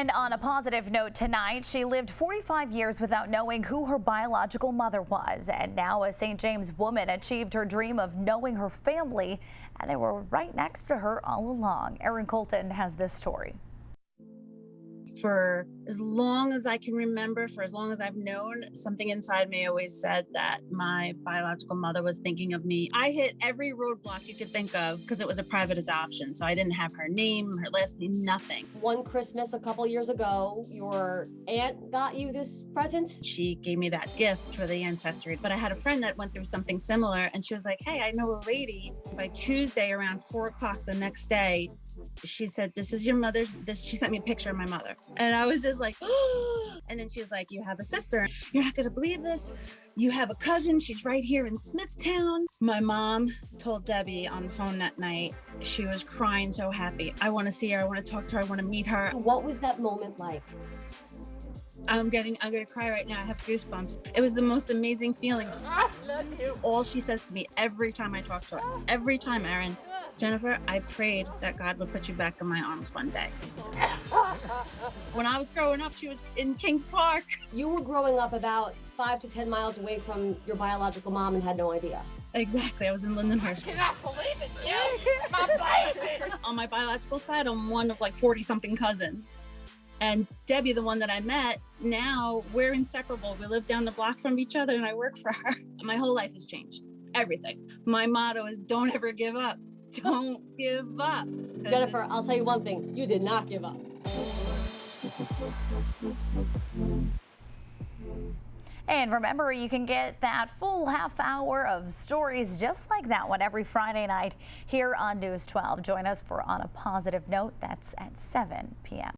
And on a positive note tonight, she lived 45 years without knowing who her biological mother was. And now a St. James woman achieved her dream of knowing her family, and they were right next to her all along. Erin Colton has this story. For as long as I can remember, for as long as I've known, something inside me always said that my biological mother was thinking of me. I hit every roadblock you could think of because it was a private adoption. So I didn't have her name, her last name, nothing. One Christmas a couple years ago, your aunt got you this present. She gave me that gift for the ancestry. But I had a friend that went through something similar, and she was like, hey, I know a lady. By Tuesday around 4 o'clock the next day, she said, this is your mother's, she sent me a picture of my mother. And I was just like, oh. And then she was like, you have a sister. You're not going to believe this. You have a cousin. She's right here in Smithtown. My mom told Debbie on the phone that night, she was crying so happy. I want to see her. I want to talk to her. I want to meet her. What was that moment like? I'm going to cry right now. I have goosebumps. It was the most amazing feeling. I love you. All she says to me every time I talk to her, every time, Erin, Jennifer, I prayed that God would put you back in my arms one day. When I was growing up, she was in Kings Park. You were growing up about 5 to 10 miles away from your biological mom and had no idea. Exactly. I was in Lindenhurst. I cannot believe it, Jim. My baby. On my biological side, I'm one of like 40-something cousins. And Debbie, the one that I met, now we're inseparable. We live down the block from each other and I work for her. My whole life has changed. Everything. My motto is don't ever give up. Don't give up. Jennifer, I'll tell you one thing. You did not give up. And remember, you can get that full half hour of stories just like that one every Friday night here on News 12. Join us for On a Positive Note. That's at 7 p.m.